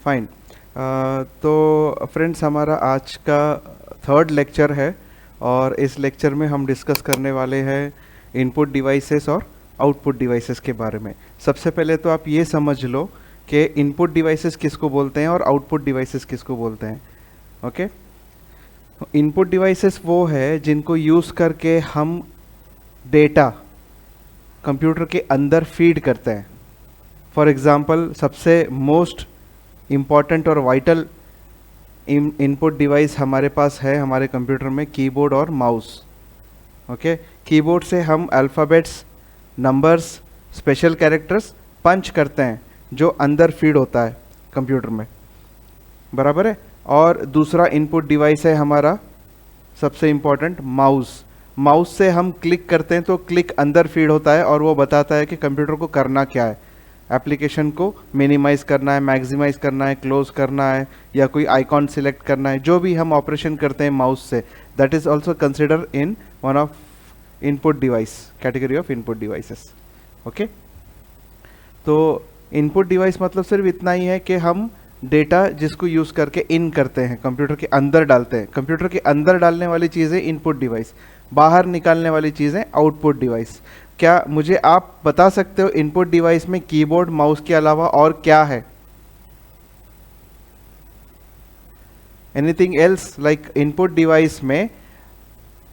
Fine. तो friends, हमारा आज का थर्ड लेक्चर है और इस लेक्चर में हम डिस्कस करने वाले हैं इनपुट डिवाइसेस और आउटपुट डिवाइसेस के बारे में। सबसे पहले तो आप ये समझ लो कि इनपुट डिवाइसेस किसको बोलते हैं और आउटपुट डिवाइसेस किसको बोलते हैं। ओके, इनपुट डिवाइसेस वो है जिनको यूज़ करके हम डेटा कंप्यूटर के अंदर फीड करते हैं। फॉर एग्ज़ाम्पल, सबसे मोस्ट इम्पॉर्टेंट और वाइटल इनपुट डिवाइस हमारे पास है हमारे कंप्यूटर में कीबोर्ड और माउस। ओके, कीबोर्ड से हम अल्फ़ाबेट्स, नंबर्स, स्पेशल कैरेक्टर्स पंच करते हैं जो अंदर फीड होता है कंप्यूटर में, बराबर है। और दूसरा इनपुट डिवाइस है हमारा सबसे इम्पॉर्टेंट माउस। माउस से हम क्लिक करते हैं तो क्लिक अंदर फीड होता है और वो बताता है कि कंप्यूटर को करना क्या है। एप्लीकेशन को मिनिमाइज करना है, मैक्सिमाइज करना है, क्लोज करना है, या कोई आइकॉन सिलेक्ट करना है। जो भी हम ऑपरेशन करते हैं माउस से, that is also consider in one of input device, category of input devices. Okay, तो इनपुट डिवाइस मतलब सिर्फ इतना ही है कि हम डेटा जिसको यूज़ करके इन करते हैं, कंप्यूटर के अंदर डालते हैं। कंप्यूटर के अंदर डालने वाली चीज़ें इनपुट डिवाइस, बाहर निकालने वाली चीज़ें आउटपुट डिवाइस। क्या मुझे आप बता सकते हो इनपुट डिवाइस में कीबोर्ड माउस के अलावा और क्या है? Anything else like input device में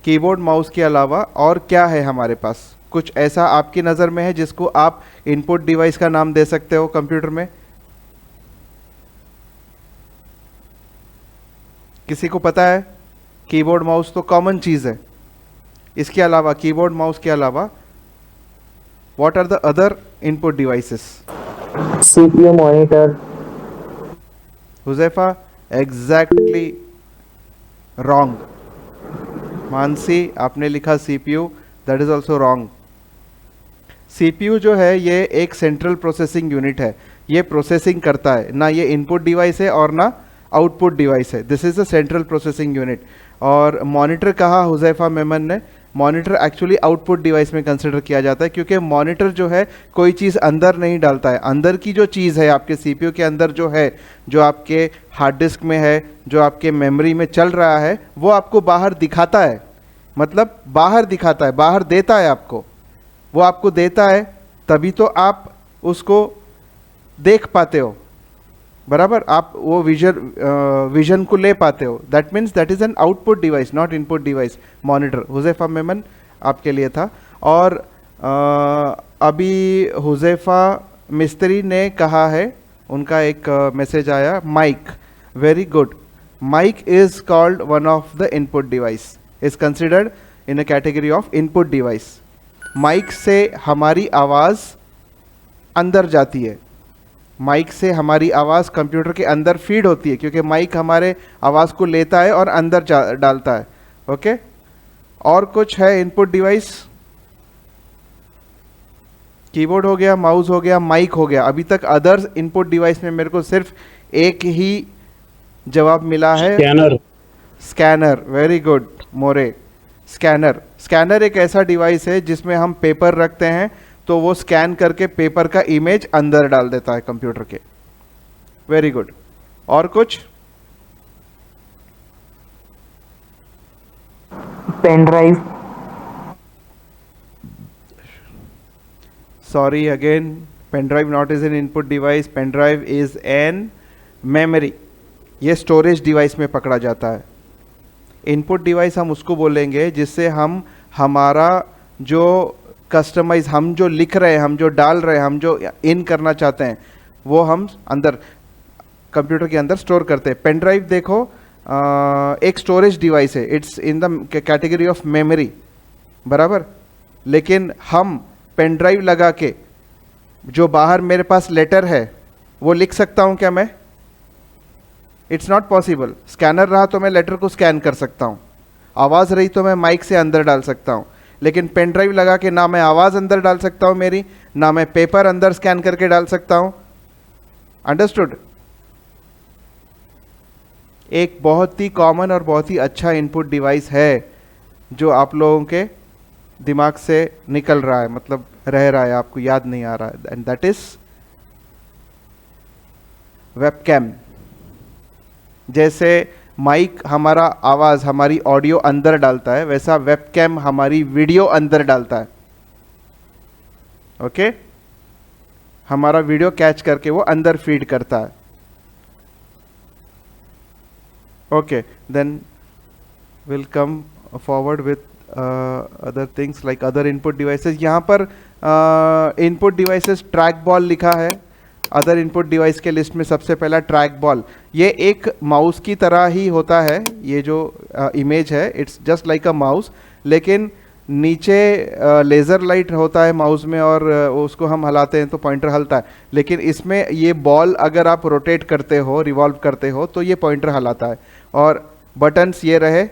कीबोर्ड माउस के अलावा और क्या है हमारे पास? कुछ ऐसा आपकी नज़र में है जिसको आप इनपुट डिवाइस का नाम दे सकते हो कंप्यूटर में? किसी को पता है? कीबोर्ड माउस तो कॉमन चीज़ है, इसके अलावा, कीबोर्ड माउस के अलावा what are the other input devices? CPU monitor. Huzaifa, exactly wrong. Mansi, आपने लिखा CPU, that is also wrong. CPU जो है ये एक सेंट्रल प्रोसेसिंग यूनिट है, ये प्रोसेसिंग करता है, ना ये इनपुट डिवाइस है और ना आउटपुट डिवाइस है। This is a central processing unit. और मॉनिटर कहा हुजैफा मेमन ने, मॉनिटर एक्चुअली आउटपुट डिवाइस में कंसिडर किया जाता है, क्योंकि मॉनिटर जो है कोई चीज़ अंदर नहीं डालता है। अंदर की जो चीज़ है आपके सीपीयू के अंदर जो है, जो आपके हार्ड डिस्क में है, जो आपके मेमोरी में चल रहा है, वो आपको बाहर दिखाता है। मतलब बाहर दिखाता है, बाहर देता है आपको, वो आपको देता है, तभी तो आप उसको देख पाते हो, बराबर। आप वो विजन को ले पाते हो। That means that is an output device, not input device. Monitor, Huzaifa Memon आपके लिए था। और अभी हुजैफा मिस्त्री ने कहा है, उनका एक मैसेज आया, mic, very good. Mic is called one of the input device, is considered in a category of input device. Mic से हमारी आवाज़ अंदर जाती है, माइक से हमारी आवाज़ कंप्यूटर के अंदर फीड होती है, क्योंकि माइक हमारे आवाज़ को लेता है और अंदर डालता है। ओके, और कुछ है इनपुट डिवाइस? कीबोर्ड हो गया, माउस हो गया, माइक हो गया। अभी तक अदर्स इनपुट डिवाइस में मेरे को सिर्फ एक ही जवाब मिला है, स्कैनर। स्कैनर, वेरी गुड मोरे। स्कैनर, स्कैनर एक ऐसा डिवाइस है जिसमें हम पेपर रखते हैं तो वो स्कैन करके पेपर का इमेज अंदर डाल देता है कंप्यूटर के। Very good. और कुछ? Pen drive. Sorry again, pen drive not is an input device, pen drive is an memory, ये स्टोरेज डिवाइस में पकड़ा जाता है। इनपुट डिवाइस हम उसको बोलेंगे जिससे हम हमारा जो कस्टमाइज, हम जो लिख रहे हैं, हम जो डाल रहे हैं, हम जो इन करना चाहते हैं, वो हम अंदर कंप्यूटर के अंदर स्टोर करते हैं। पेन ड्राइव देखो, एक स्टोरेज डिवाइस है, it's in the category of memory, बराबर। लेकिन हम पेन ड्राइव लगा के जो बाहर मेरे पास लेटर है वो लिख सकता हूँ क्या मैं? It's not possible. स्कैनर रहा तो मैं लेटर को स्कैन कर सकता हूँ, आवाज़ रही तो मैं माइक से अंदर डाल सकता हूँ, लेकिन पेन ड्राइव लगा के ना मैं आवाज़ अंदर डाल सकता हूँ मेरी, ना मैं पेपर अंदर स्कैन करके डाल सकता हूँ। अंडरस्टूड? एक बहुत ही कॉमन और बहुत ही अच्छा इनपुट डिवाइस है जो आप लोगों के दिमाग से निकल रहा है, मतलब रह रहा है, आपको याद नहीं आ रहा है, एंड दैट इज वेबकैम। जैसे माइक हमारा आवाज़, हमारी ऑडियो अंदर डालता है, वैसा वेबकैम हमारी वीडियो अंदर डालता है। ओके, हमारा वीडियो कैच करके वो अंदर फीड करता है। Okay, then will come forward with other things like other input devices. यहाँ पर इनपुट डिवाइसेस ट्रैक बॉल लिखा है। अदर इनपुट डिवाइस के लिस्ट में सबसे पहला ट्रैक बॉल, ये एक माउस की तरह ही होता है। ये जो इमेज है it's just like a mouse, लेकिन नीचे लेज़र लाइट होता है माउस में और उसको हम हलाते हैं तो पॉइंटर हलता है। लेकिन इसमें ये बॉल अगर आप रोटेट करते हो, रिवॉल्व करते हो, तो ये पॉइंटर हलाता है। और बटन्स ये रहे,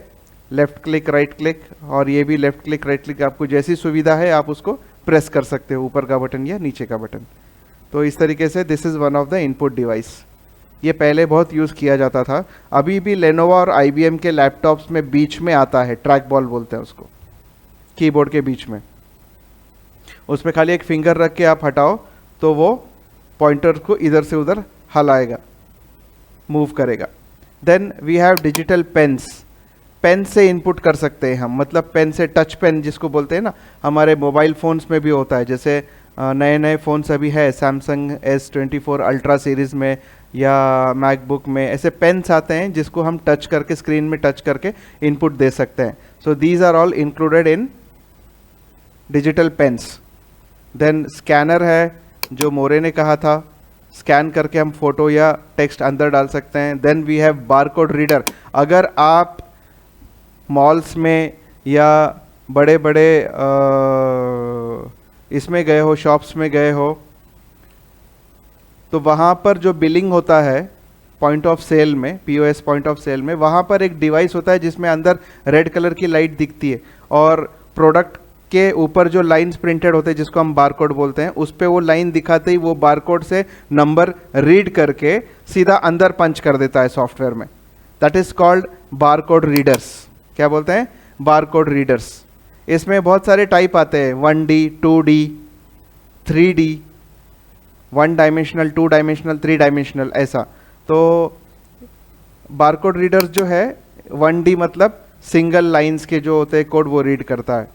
लेफ्ट क्लिक, राइट क्लिक, और ये भी लेफ्ट क्लिक, राइट क्लिक, आपको जैसी सुविधा है आप उसको प्रेस कर सकते हो, ऊपर का बटन या नीचे का बटन। तो इस तरीके से this is one of the input device. ये पहले बहुत यूज़ किया जाता था, अभी भी लेनोवा और IBM के लैपटॉप्स में बीच में आता है, ट्रैक बॉल बोलते हैं उसको, कीबोर्ड के बीच में। उसमें खाली एक फिंगर रख के आप हटाओ तो वो पॉइंटर को इधर से उधर हलाएगा, मूव करेगा। Then we have digital pens. Pen से इनपुट कर सकते हैं हम, मतलब पेन से, टच पेन जिसको बोलते हैं ना, हमारे मोबाइल फ़ोन्स में भी होता है। जैसे नए नए फ़ोन्स अभी है सैमसंग S24 अल्ट्रा सीरीज़ में या मैकबुक में, ऐसे पेन्स आते हैं जिसको हम टच करके, स्क्रीन में टच करके इनपुट दे सकते हैं। So these are all included in digital pens. Then scanner है, जो मोरे ने कहा था, स्कैन करके हम फोटो या टेक्स्ट अंदर डाल सकते हैं। Then we have barcode reader. अगर आप मॉल्स में या बड़े बड़े इसमें गए हो, शॉप्स में गए हो, तो वहाँ पर जो बिलिंग होता है पॉइंट ऑफ सेल में, POS पॉइंट ऑफ सेल में, वहाँ पर एक डिवाइस होता है जिसमें अंदर रेड कलर की लाइट दिखती है, और प्रोडक्ट के ऊपर जो लाइंस प्रिंटेड होते हैं जिसको हम बारकोड बोलते हैं, उस पे वो लाइन दिखाते ही वो बारकोड से नंबर रीड करके सीधा अंदर पंच कर देता है सॉफ्टवेयर में। That is called barcode readers. क्या बोलते हैं? Barcode readers. इसमें बहुत सारे टाइप आते हैं, 1D, 2D, 3D, 1 dimensional, 2 dimensional, 3 dimensional, ऐसा। तो बारकोड रीडर्स जो है, 1D मतलब सिंगल लाइंस के जो होते हैं कोड वो रीड करता है,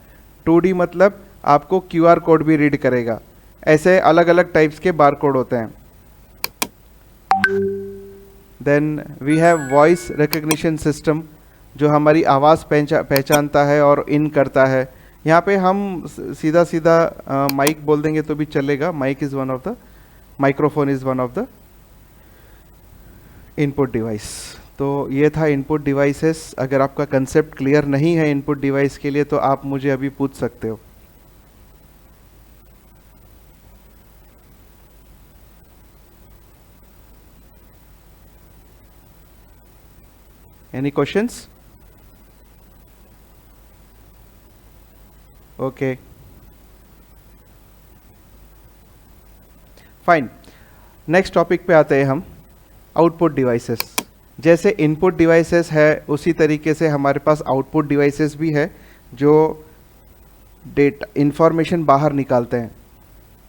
2D मतलब आपको QR कोड भी रीड करेगा। ऐसे अलग अलग टाइप्स के बारकोड होते हैं। Then we have voice recognition system, जो हमारी आवाज़ पहचानता है और इन करता है। यहाँ पे हम सीधा सीधा माइक बोल देंगे तो भी चलेगा। Mic is one of the, microphone is one of the input device. तो ये था इनपुट डिवाइसेस। अगर आपका कंसेप्ट क्लियर नहीं है इनपुट डिवाइस के लिए तो आप मुझे अभी पूछ सकते हो। Any questions? Okay, fine. Next topic पे आते हैं हम, आउटपुट डिवाइसेस। जैसे इनपुट डिवाइसेस है उसी तरीके से हमारे पास आउटपुट डिवाइसेस भी है जो डेटा, इंफॉर्मेशन बाहर निकालते हैं।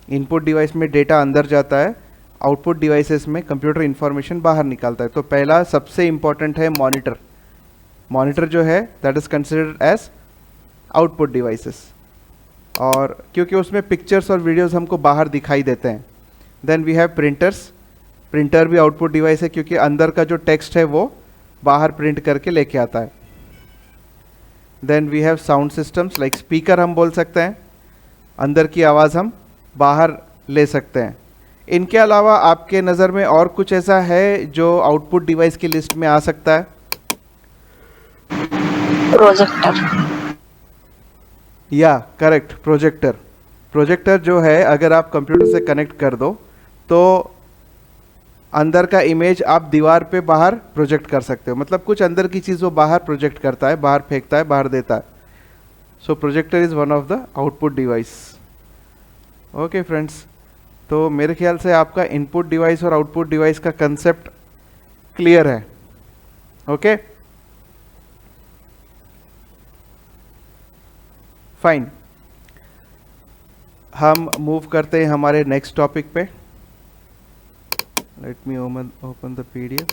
इनपुट डिवाइस में डेटा अंदर जाता है, आउटपुट डिवाइसेस में कंप्यूटर इंफॉर्मेशन बाहर निकालता है। तो पहला सबसे इंपॉर्टेंट है मॉनिटर। मॉनिटर जो है that is considered as output devices, और क्योंकि उसमें पिक्चर्स और वीडियोस हमको बाहर दिखाई देते हैं। Then we have printers. Printer भी आउटपुट डिवाइस है क्योंकि अंदर का जो टेक्स्ट है वो बाहर प्रिंट करके लेके आता है। Then we have sound systems, like speaker हम बोल सकते हैं, अंदर की आवाज़ हम बाहर ले सकते हैं। इनके अलावा आपके नज़र में और कुछ ऐसा है जो आउटपुट डिवाइस की लिस्ट में आ सकता है? प्रोजेक्टर। या करेक्ट, प्रोजेक्टर। प्रोजेक्टर जो है अगर आप कंप्यूटर से कनेक्ट कर दो तो अंदर का इमेज आप दीवार पे बाहर प्रोजेक्ट कर सकते हो। मतलब कुछ अंदर की चीज़ वो बाहर प्रोजेक्ट करता है, बाहर फेंकता है, बाहर देता है। So projector is one of the output device. Okay friends, तो मेरे ख्याल से आपका इनपुट डिवाइस और आउटपुट डिवाइस का कंसेप्ट क्लियर है। Okay, fine. हम मूव करते हैं हमारे नेक्स्ट टॉपिक पे। Let me open the PDF।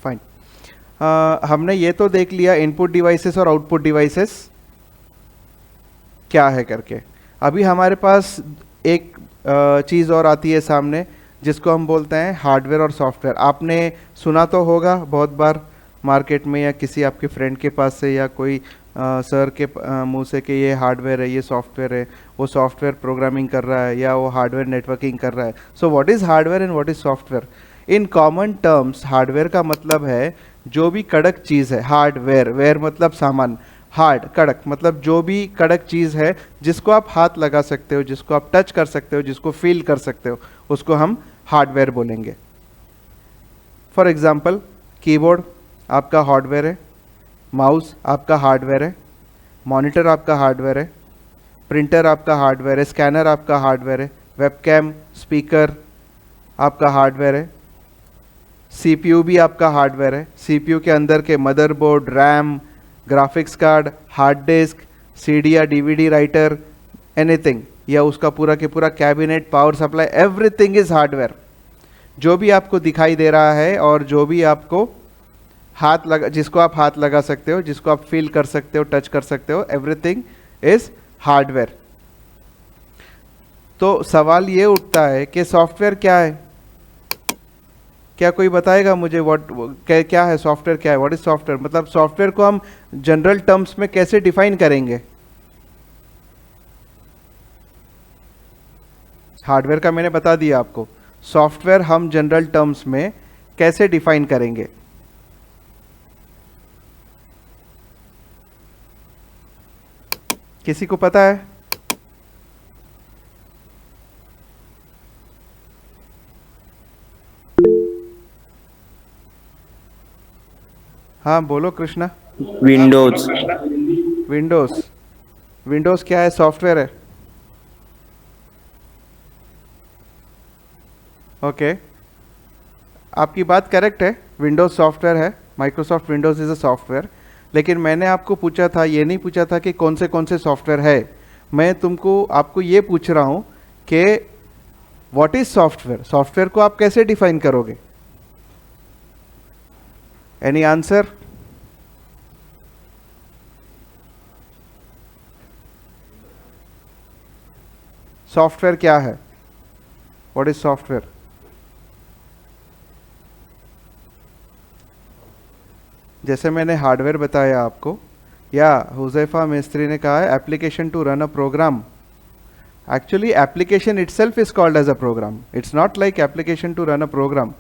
Fine. हमने ये तो देख लिया इनपुट डिवाइसेस और आउटपुट डिवाइसेस क्या है करके। अभी हमारे पास एक चीज़ और आती है सामने जिसको हम बोलते हैं हार्डवेयर और सॉफ्टवेयर। आपने सुना तो होगा बहुत बार मार्केट में या किसी आपके फ्रेंड के पास से या कोई सर के मुंह से कि ये हार्डवेयर है, ये सॉफ्टवेयर है, वो सॉफ्टवेयर प्रोग्रामिंग कर रहा है या वो हार्डवेयर नेटवर्किंग कर रहा है। So what is hardware and what is software? In common terms hardware का मतलब है जो भी कड़क चीज़ है। हार्डवेयर, वेयर मतलब सामान, हार्ड कड़क मतलब जो भी कड़क चीज़ है जिसको आप हाथ लगा सकते हो, जिसको आप टच कर सकते हो, जिसको फील कर सकते हो, उसको हम हार्डवेयर बोलेंगे। फॉर एग्जाम्पल कीबोर्ड आपका हार्डवेयर है, माउस आपका हार्डवेयर है, मॉनिटर आपका हार्डवेयर है, प्रिंटर आपका हार्डवेयर है, स्कैनर आपका हार्डवेयर है, वेबकैम, स्पीकर आपका हार्डवेयर है, सीपीयू भी आपका हार्डवेयर है। सीपीयू के अंदर के motherboard, RAM, graphics card, hard disk, CD या डीवीडी राइटर, एनीथिंग, या उसका पूरा के पूरा cabinet, power supply, everything is hardware. जो भी आपको दिखाई दे रहा है और जो भी आपको हाथ लगा, जिसको आप हाथ लगा सकते हो, जिसको आप फील कर सकते हो, टच कर सकते हो, एवरीथिंग इज हार्डवेयर। तो सवाल ये उठता है कि सॉफ्टवेयर क्या है? क्या कोई बताएगा मुझे क्या है सॉफ्टवेयर? क्या है? What is software? मतलब सॉफ्टवेयर को हम जनरल टर्म्स में कैसे डिफाइन करेंगे? हार्डवेयर का मैंने बता दिया आपको, सॉफ्टवेयर हम जनरल टर्म्स में कैसे डिफाइन करेंगे? किसी को पता है? हाँ बोलो कृष्णा। विंडोज। विंडोज, विंडोज क्या है? सॉफ्टवेयर है। ओके, आपकी बात करेक्ट है, विंडोज सॉफ्टवेयर है, Microsoft Windows is a software. लेकिन मैंने आपको पूछा था, ये नहीं पूछा था कि कौन से सॉफ्टवेयर है। मैं आपको ये पूछ रहा हूँ कि व्हाट इज सॉफ्टवेयर? सॉफ्टवेयर को आप कैसे डिफाइन करोगे? Any answer? सॉफ्टवेयर क्या है? What is software? जैसे मैंने हार्डवेयर बताया आपको, या हुज़ैफा मिस्त्री ने कहा है application to run a program. Actually application itself is called as a program, it's not like application to run a program.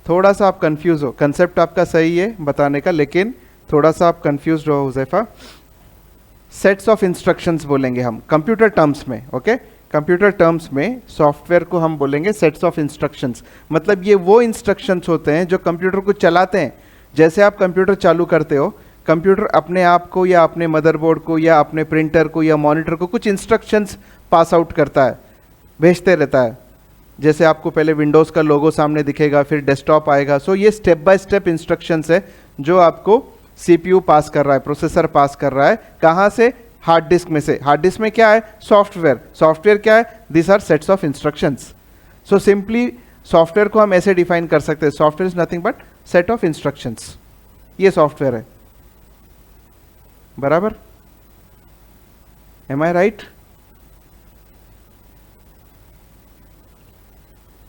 थोड़ा सा आप कंफ्यूज हो, कंसेप्ट आपका सही है बताने का, लेकिन थोड़ा सा आप कंफ्यूज हो हुज़ैफा। सेट्स ऑफ इंस्ट्रक्शंस बोलेंगे हम कंप्यूटर टर्म्स में, ओके? कंप्यूटर टर्म्स में सॉफ्टवेयर को हम बोलेंगे सेट्स ऑफ इंस्ट्रक्शंस। मतलब ये वो इंस्ट्रक्शंस होते हैं जो कंप्यूटर को चलाते हैं। जैसे आप कंप्यूटर चालू करते हो, कंप्यूटर अपने आप को या अपने मदरबोर्ड को या अपने प्रिंटर को या मॉनिटर को कुछ इंस्ट्रक्शंस पास आउट करता है, भेजते रहता है। जैसे आपको पहले विंडोज़ का लोगो सामने दिखेगा, फिर डेस्कटॉप आएगा। सो ये स्टेप बाय स्टेप इंस्ट्रक्शंस है जो आपको सीपीयू पास कर रहा है, प्रोसेसर पास कर रहा है। कहाँ से? हार्ड डिस्क में से। हार्ड डिस्क में क्या है? सॉफ्टवेयर। सॉफ्टवेयर क्या है? This are sets of instructions. So simply software को हम ऐसे डिफाइन कर सकते हैं, software is nothing but set of instructions. ये सॉफ्टवेयर है, बराबर? एम आई राइट?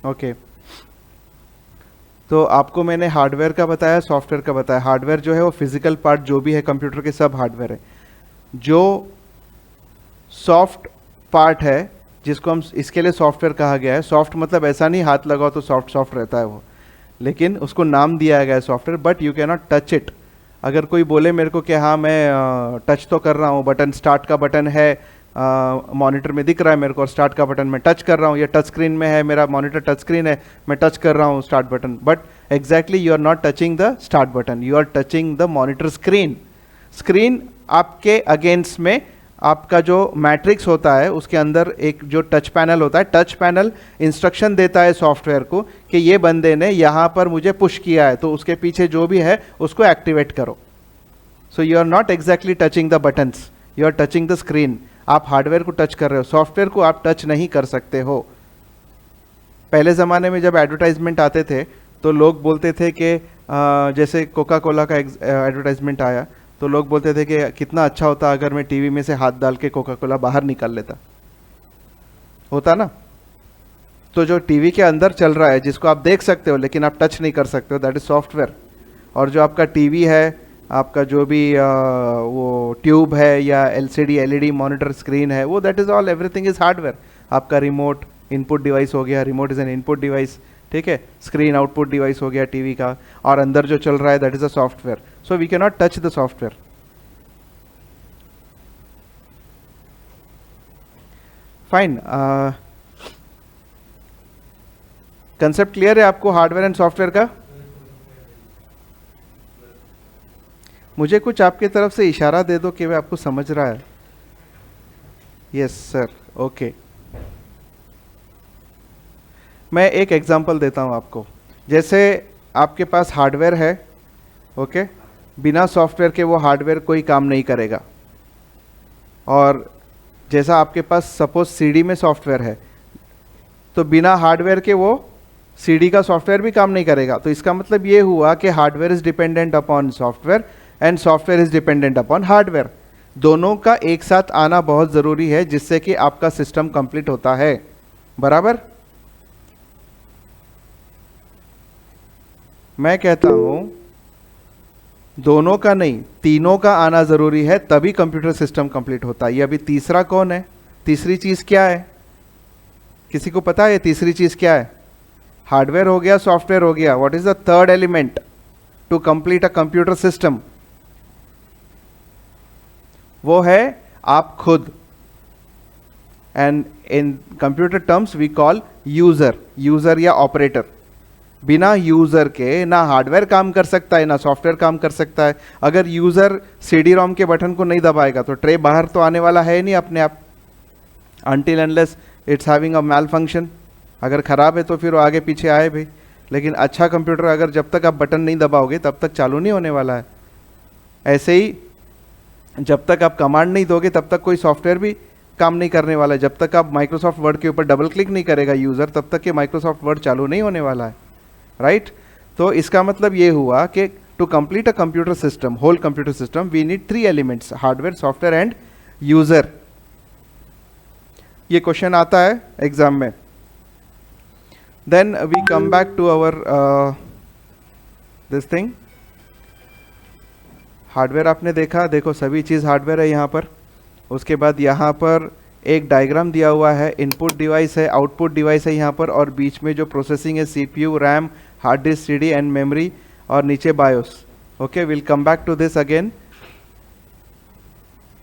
ओके, तो आपको मैंने हार्डवेयर का बताया, सॉफ्टवेयर का बताया। हार्डवेयर जो है वो फिजिकल पार्ट जो भी है कंप्यूटर के, सब हार्डवेयर है। जो सॉफ्ट पार्ट है जिसको हम, इसके लिए सॉफ्टवेयर कहा गया है। सॉफ्ट मतलब ऐसा नहीं हाथ लगाओ तो सॉफ्ट सॉफ्ट रहता है वो, लेकिन उसको नाम दिया गया है software, but you can not touch it. अगर कोई बोले मेरे को कि हाँ मैं टच तो कर रहा हूँ, बटन स्टार्ट का बटन है मॉनिटर में दिख रहा है मेरे को, और स्टार्ट का बटन मैं टच कर रहा हूँ, या टच स्क्रीन में है, मेरा मॉनिटर टच स्क्रीन है, मैं टच कर रहा हूँ start button, but exactly you are not touching the start button, you are touching the monitor screen. Screen आपके अगेंस्ट में आपका जो मैट्रिक्स होता है उसके अंदर एक जो टच पैनल होता है, टच पैनल इंस्ट्रक्शन देता है सॉफ्टवेयर को कि ये बंदे ने यहाँ पर मुझे पुश किया है, तो उसके पीछे जो भी है उसको एक्टिवेट करो। So you are not exactly touching the buttons, you are touching the screen. आप हार्डवेयर को टच कर रहे हो, सॉफ्टवेयर को आप टच नहीं कर सकते हो। पहले ज़माने में जब एडवर्टाइजमेंट आते थे तो लोग बोलते थे कि जैसे कोका कोला का एडवर्टाइजमेंट आया तो लोग बोलते थे कि कितना अच्छा होता अगर मैं टीवी में से हाथ डाल के कोका कोला बाहर निकाल लेता, होता ना। तो जो टीवी के अंदर चल रहा है जिसको आप देख सकते हो लेकिन आप टच नहीं कर सकते हो, दैट इज सॉफ्टवेयर। और जो आपका टीवी है, आपका जो भी वो ट्यूब है या एलसीडी एलईडी मॉनिटर स्क्रीन है, वो that is all, everything is hardware. आपका रिमोट इनपुट डिवाइस हो गया, remote is an input device, ठीक है। स्क्रीन आउटपुट डिवाइस हो गया टीवी का, और अंदर जो चल रहा है that is a software. So we can not touch the software. Fine, concept clear है आपको हार्डवेयर एंड सॉफ्टवेयर का? मुझे कुछ आपके तरफ से इशारा दे दो कि वह आपको समझ रहा है। Yes sir, okay. मैं एक एग्जांपल देता हूं आपको। जैसे आपके पास हार्डवेयर है, ओके, बिना सॉफ्टवेयर के वो हार्डवेयर कोई काम नहीं करेगा। और जैसा आपके पास सपोज सीडी में सॉफ्टवेयर है, तो बिना हार्डवेयर के वो सीडी का सॉफ्टवेयर भी काम नहीं करेगा। तो इसका मतलब ये हुआ कि hardware is dependent upon software and software is dependent upon hardware. दोनों का एक साथ आना बहुत ज़रूरी है जिससे कि आपका सिस्टम कंप्लीट होता है, बराबर। मैं कहता हूं दोनों का नहीं, तीनों का आना ज़रूरी है, तभी कंप्यूटर सिस्टम कंप्लीट होता है। ये अभी तीसरा कौन है? तीसरी चीज़ क्या है? किसी को पता है तीसरी चीज़ क्या है? हार्डवेयर हो गया, सॉफ्टवेयर हो गया, what is the third element to complete a computer system? वो है आप खुद। And in computer terms we call user, user या ऑपरेटर। बिना यूजर के ना हार्डवेयर काम कर सकता है ना सॉफ्टवेयर काम कर सकता है। अगर यूजर सीडी रोम के बटन को नहीं दबाएगा तो ट्रे बाहर तो आने वाला है नहीं अपने आप, until unless it's having a malfunction. अगर खराब है तो फिर वो आगे पीछे आए भाई, लेकिन अच्छा कंप्यूटर अगर जब तक आप बटन नहीं दबाओगे तब तक चालू नहीं होने वाला है। ऐसे ही जब तक आप कमांड नहीं दोगे तब तक कोई सॉफ्टवेयर भी काम नहीं करने वाला है। जब तक आप माइक्रोसॉफ्ट वर्ड के ऊपर डबल क्लिक नहीं करेगा यूज़र, तब तक कि माइक्रोसॉफ्ट वर्ड चालू नहीं होने वाला है, राइट। तो इसका मतलब ये हुआ कि to complete a computer system, whole computer system, we need 3 elements, hardware, software and user. ये क्वेश्चन आता है एग्जाम में। Then we come back to our this thing. Hardware आपने देखा, देखो सभी चीज़ हार्डवेयर है यहाँ पर। उसके बाद यहाँ पर एक डायग्राम दिया हुआ है, इनपुट डिवाइस है, आउटपुट डिवाइस है यहाँ पर, और बीच में जो प्रोसेसिंग है CPU, RAM, hard disk, CD and memory, और नीचे BIOS. Okay, will come back to this again,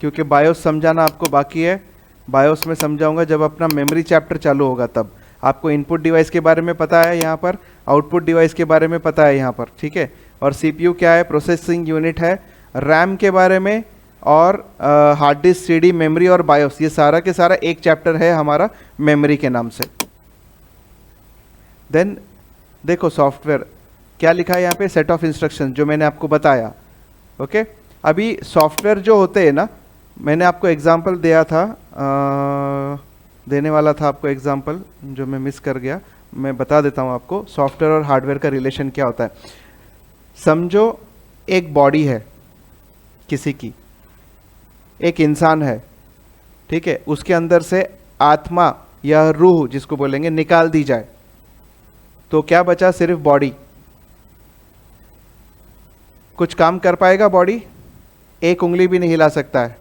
क्योंकि बायोस समझाना आपको बाकी है। बायोस में समझाऊंगा जब अपना मेमोरी चैप्टर चालू होगा तब। आपको इनपुट डिवाइस के बारे में पता है यहाँ पर, आउटपुट डिवाइस के बारे में पता है यहाँ पर, ठीक है। और सीपीयू क्या है? प्रोसेसिंग यूनिट है। रैम के बारे में, और हार्ड डिस्क, सीडी, मेमोरी और बायोस, ये सारा के सारा एक चैप्टर है हमारा मेमोरी के नाम से। देन देखो सॉफ्टवेयर क्या लिखा है यहाँ पे, सेट ऑफ इंस्ट्रक्शन, जो मैंने आपको बताया। ओके, अभी सॉफ्टवेयर जो होते हैं ना, मैंने आपको एग्जांपल दिया था, देने वाला था आपको एग्जांपल, जो मैं मिस कर गया। मैं बता देता हूँ आपको सॉफ्टवेयर और हार्डवेयर का रिलेशन क्या होता है। समझो एक बॉडी है किसी की, एक इंसान है, ठीक है, उसके अंदर से आत्मा या रूह जिसको बोलेंगे निकाल दी जाए, तो क्या बचा? सिर्फ बॉडी। कुछ काम कर पाएगा बॉडी? एक उंगली भी नहीं हिला सकता है,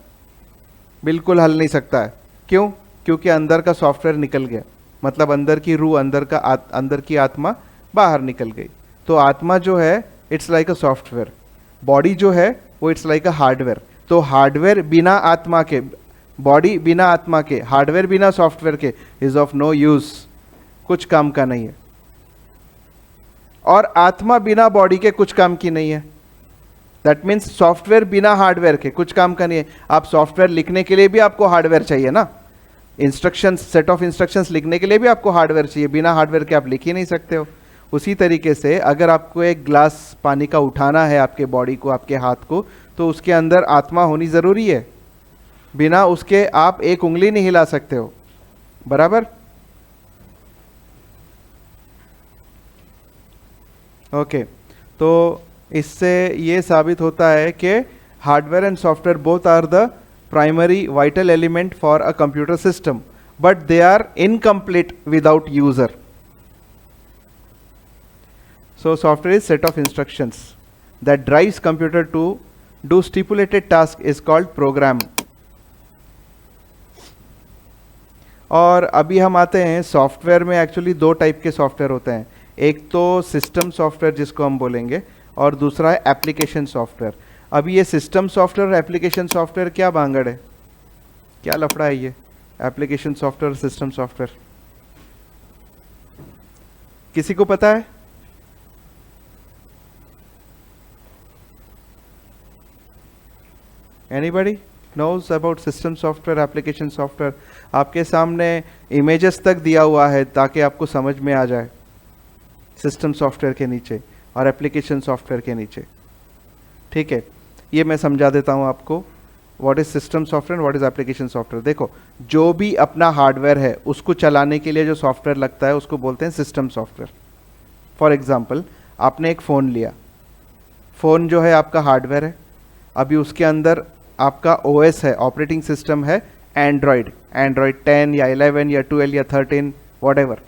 बिल्कुल हल नहीं सकता है। क्यों? क्योंकि अंदर का सॉफ्टवेयर निकल गया, मतलब अंदर की रूह, अंदर की आत्मा बाहर निकल गई। तो आत्मा जो है it's like a software, body जो है वो इट्स लाइक अ हार्डवेयर। तो हार्डवेयर बिना आत्मा के, बॉडी बिना आत्मा के, हार्डवेयर बिना सॉफ्टवेयर के इज ऑफ नो यूज, कुछ काम का नहीं है। और आत्मा बिना बॉडी के कुछ काम की नहीं है। दैट मीन्स सॉफ्टवेयर बिना हार्डवेयर के कुछ काम का नहीं है। आप सॉफ्टवेयर लिखने के लिए भी आपको हार्डवेयर चाहिए ना, इंस्ट्रक्शंस, सेट ऑफ इंस्ट्रक्शंस लिखने के लिए भी आपको हार्डवेयर चाहिए, बिना हार्डवेयर के आप लिख ही नहीं सकते हो। उसी तरीके से अगर आपको एक ग्लास पानी का उठाना है, आपके बॉडी को, आपके हाथ को, तो उसके अंदर आत्मा होनी ज़रूरी है, बिना उसके आप एक उंगली नहीं हिला सकते हो, बराबर। ओके, तो इससे ये साबित होता है कि hardware and software both are the primary vital element for a computer system, but they are incomplete without user. So software is set of instructions that drives computer to do stipulated task is called program. और अभी हम आते हैं software में. Actually दो type के software होते हैं, एक तो सिस्टम सॉफ्टवेयर जिसको हम बोलेंगे, और दूसरा है एप्लीकेशन सॉफ्टवेयर. अभी ये सिस्टम सॉफ्टवेयर और एप्लीकेशन सॉफ्टवेयर क्या भांगड़ है, क्या लफड़ा है ये एप्लीकेशन सॉफ्टवेयर सिस्टम सॉफ्टवेयर? किसी को पता है? Anybody knows about system software, application software? आपके सामने इमेजेस तक दिया हुआ है ताकि आपको समझ में आ जाए सिस्टम सॉफ्टवेयर के नीचे और एप्लीकेशन सॉफ्टवेयर के नीचे. ठीक है, ये मैं समझा देता हूँ आपको what is system software, what is application software. देखो, जो भी अपना हार्डवेयर है उसको चलाने के लिए जो सॉफ्टवेयर लगता है उसको बोलते हैं सिस्टम सॉफ्टवेयर. फॉर एग्जाम्पल, आपने एक फ़ोन लिया, फ़ोन जो है आपका हार्डवेयर है. अभी उसके अंदर आपका ओएस है, ऑपरेटिंग सिस्टम है एंड्रॉयड 10 या 11 या 12 या 13 व्हाटएवर.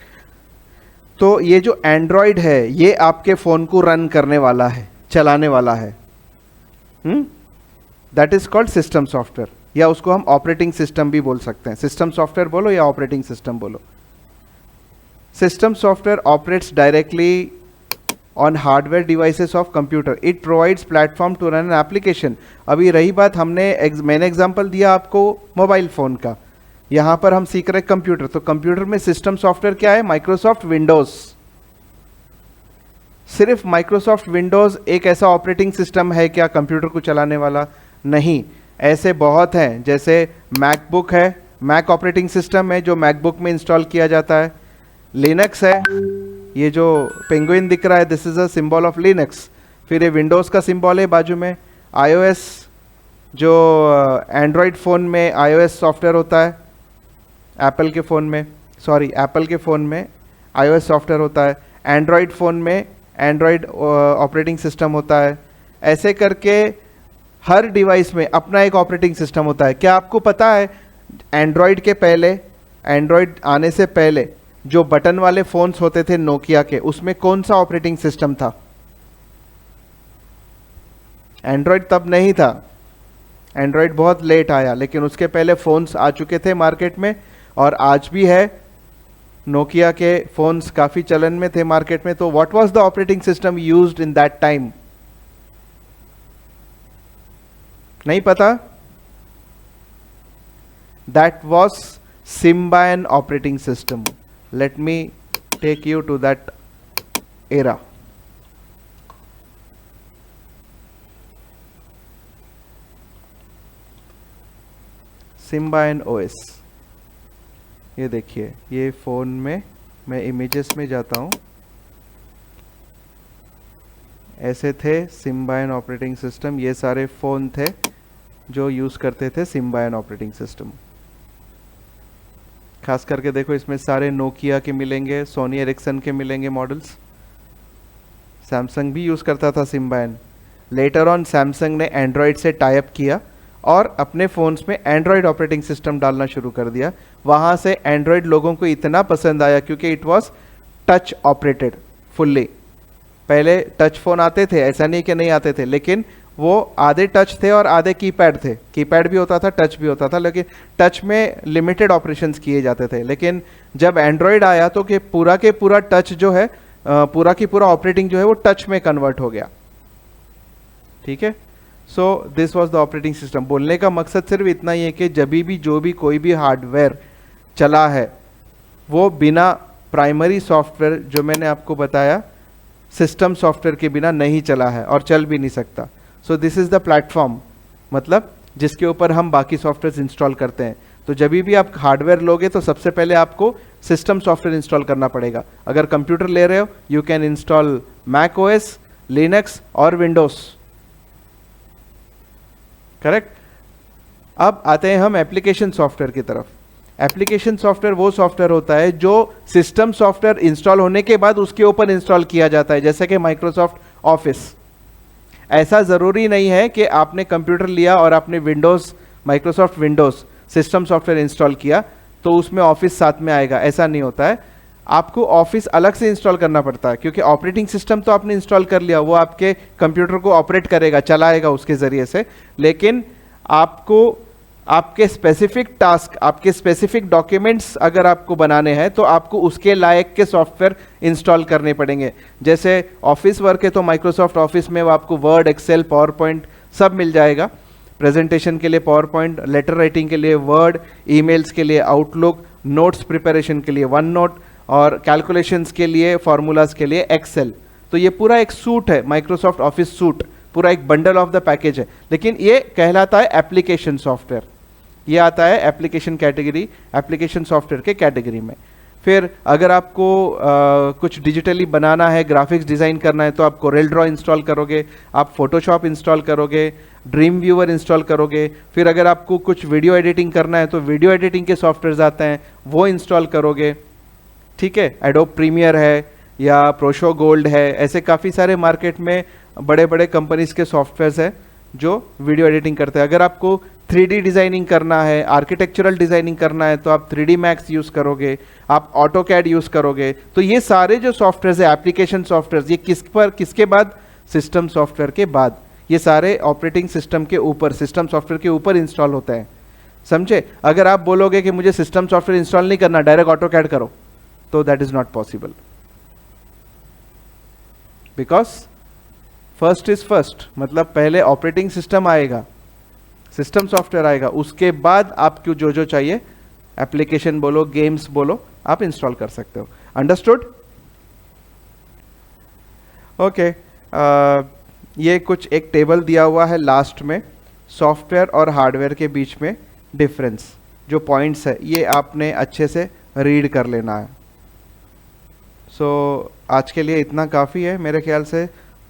तो ये जो एंड्रॉयड है ये आपके फ़ोन को रन करने वाला है, चलाने वाला है. That is called system software, या उसको हम ऑपरेटिंग सिस्टम भी बोल सकते हैं. सिस्टम सॉफ्टवेयर बोलो या ऑपरेटिंग सिस्टम बोलो. System software operates directly on hardware devices of computer. It provides platform to run an application. अभी रही बात, मैंने एग्जांपल दिया आपको मोबाइल फ़ोन का, यहाँ पर हम सीख रहे कंप्यूटर. तो कंप्यूटर में सिस्टम सॉफ्टवेयर क्या है? Microsoft Windows. सिर्फ माइक्रोसॉफ्ट विंडोज़ एक ऐसा ऑपरेटिंग सिस्टम है क्या कंप्यूटर को चलाने वाला? नहीं, ऐसे बहुत हैं. जैसे मैकबुक है, मैक ऑपरेटिंग सिस्टम है जो मैकबुक में इंस्टॉल किया जाता है. लिनक्स है, ये जो पेंगुइन दिख रहा है this is a symbol of Linux. फिर ये विंडोज़ का सिंबल है बाजू में. iOS, जो एंड्रॉयड फ़ोन में iOS सॉफ्टवेयर होता है, एप्पल के फ़ोन में iOS सॉफ्टवेयर होता है, एंड्रॉयड फ़ोन में एंड्रॉयड ऑपरेटिंग सिस्टम होता है. ऐसे करके हर डिवाइस में अपना एक ऑपरेटिंग सिस्टम होता है. क्या आपको पता है एंड्रॉयड आने से पहले जो बटन वाले फोन्स होते थे नोकिया के, उसमें कौन सा ऑपरेटिंग सिस्टम था? एंड्रॉयड तब नहीं था, एंड्रॉयड बहुत लेट आया, लेकिन उसके पहले फोन्स आ चुके थे मार्केट में, और आज भी है. नोकिया के फोन्स काफी चलन में थे मार्केट में. तो what was the operating system used in that time? नहीं पता? That was Symbian operating system. Let me take you to that era. Symbian OS. ये देखिए, ये फ़ोन में मैं इमेजेस में जाता हूँ. ऐसे थे Symbian ऑपरेटिंग सिस्टम. ये सारे फ़ोन थे जो यूज़ करते थे Symbian ऑपरेटिंग सिस्टम. खास करके देखो, इसमें सारे नोकिया के मिलेंगे, सोनी एरिक्सन के मिलेंगे मॉडल्स. सैमसंग भी यूज़ करता था Symbian. लेटर ऑन सैमसंग ने एंड्रॉयड से टाई अप किया और अपने फ़ोन्स में एंड्रॉयड ऑपरेटिंग सिस्टम डालना शुरू कर दिया. वहाँ से एंड्रॉयड लोगों को इतना पसंद आया क्योंकि it was touch operated fully. पहले टच फ़ोन आते थे, ऐसा नहीं कि नहीं आते थे, लेकिन वो आधे टच थे और आधे कीपैड थे. कीपैड भी होता था, टच भी होता था, लेकिन टच में लिमिटेड ऑपरेशंस किए जाते थे. लेकिन जब एंड्रॉयड आया तो कि पूरा के पूरा टच जो है, पूरा की पूरा ऑपरेटिंग जो है वो टच में कन्वर्ट हो गया. ठीक है, so this was the operating system. बोलने का मकसद सिर्फ इतना ही है कि जब भी जो भी कोई भी हार्डवेयर चला है वो बिना प्राइमरी सॉफ्टवेयर जो मैंने आपको बताया सिस्टम सॉफ्टवेयर के बिना नहीं चला है और चल भी नहीं सकता. So this is the platform, मतलब जिसके ऊपर हम बाकी सॉफ्टवेयर इंस्टॉल करते हैं. तो जब भी आप हार्डवेयर लोगे तो सबसे पहले आपको सिस्टम सॉफ्टवेयर इंस्टॉल करना पड़ेगा. अगर कंप्यूटर ले रहे हो you can install Mac OS, Linux और विंडोज. करेक्ट. अब आते हैं हम एप्लीकेशन सॉफ्टवेयर की तरफ. एप्लीकेशन सॉफ्टवेयर वो सॉफ्टवेयर होता है जो सिस्टम सॉफ्टवेयर इंस्टॉल होने के बाद उसके ऊपर इंस्टॉल किया जाता है, जैसे कि माइक्रोसॉफ्ट ऑफिस। ऐसा ज़रूरी नहीं है कि आपने कंप्यूटर लिया और आपने Windows, Microsoft Windows system software install किया तो उसमें ऑफिस साथ में आएगा, ऐसा नहीं होता है। आपको ऑफिस अलग से इंस्टॉल करना पड़ता है, क्योंकि ऑपरेटिंग सिस्टम तो आपने इंस्टॉल कर लिया, वो आपके कंप्यूटर को ऑपरेट करेगा, चलाएगा उसके ज़रिए से, लेकिन आपको आपके स्पेसिफिक टास्क, आपके स्पेसिफिक डॉक्यूमेंट्स अगर आपको बनाने हैं तो आपको उसके लायक के सॉफ्टवेयर इंस्टॉल करने पड़ेंगे। जैसे ऑफिस वर्क है तो माइक्रोसॉफ्ट ऑफिस में वो आपको वर्ड, एक्सेल, पावर पॉइंट सब मिल जाएगा। प्रेजेंटेशन के लिए पावर पॉइंट, लेटर राइटिंग के लिए वर्ड, ईमेल्स के लिए आउटलुक, नोट्स प्रिपरेशन के लिए वन नोट, और कैलकुलेशंस के लिए, फार्मूलाज के लिए एक्सेल। तो ये पूरा एक सूट है, माइक्रोसॉफ्ट ऑफिस सूट, पूरा एक बंडल ऑफ द पैकेज है। लेकिन ये कहलाता है एप्लीकेशन सॉफ्टवेयर, ये आता है एप्लीकेशन कैटेगरी, एप्लीकेशन सॉफ्टवेयर के कैटेगरी में। फिर अगर आपको कुछ डिजिटली बनाना है, ग्राफिक्स डिज़ाइन करना है, तो आप कोरेल ड्रॉ इंस्टॉल करोगे, आप फोटोशॉप इंस्टॉल करोगे, ड्रीम व्यूअर इंस्टॉल करोगे। फिर अगर आपको कुछ वीडियो एडिटिंग करना है तो वीडियो एडिटिंग के सॉफ्टवेयर्स आते हैं, वो इंस्टॉल करोगे। ठीक है, एडोब प्रीमियर है या प्रोशो गोल्ड है, ऐसे काफ़ी सारे मार्केट में बड़े बड़े कंपनीज के सॉफ्टवेयर्स हैं जो वीडियो एडिटिंग करते हैं। अगर आपको 3D डिज़ाइनिंग करना है, आर्किटेक्चरल डिज़ाइनिंग करना है, तो आप 3D मैक्स यूज़ करोगे, आप ऑटोकैड यूज़ करोगे। तो ये सारे जो सॉफ्टवेयर है, एप्लीकेशन सॉफ्टवेयर, ये किसके बाद? सिस्टम सॉफ्टवेयर के बाद। ये सारे ऑपरेटिंग सिस्टम के ऊपर, सिस्टम सॉफ्टवेयर के ऊपर इंस्टॉल होते हैं, समझे? अगर आप बोलोगे कि मुझे सिस्टम सॉफ्टवेयर इंस्टॉल नहीं करना, डायरेक्ट ऑटोकैड करो, तो that is not possible, because first is first. मतलब पहले ऑपरेटिंग सिस्टम आएगा, सिस्टम सॉफ्टवेयर आएगा, उसके बाद आपको जो जो चाहिए, एप्लीकेशन बोलो, गेम्स बोलो, आप इंस्टॉल कर सकते हो। अंडरस्टूड? ओके, ये कुछ एक टेबल दिया हुआ है लास्ट में, सॉफ्टवेयर और हार्डवेयर के बीच में डिफरेंस, जो पॉइंट्स है ये आपने अच्छे से रीड कर लेना है। सो आज के लिए इतना काफ़ी है मेरे ख्याल से।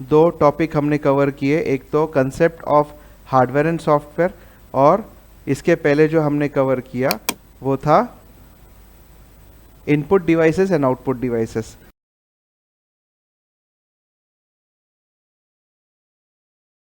2 टॉपिक हमने कवर किए, एक तो concept of hardware and software, और इसके पहले जो हमने कवर किया वो था input devices and output devices.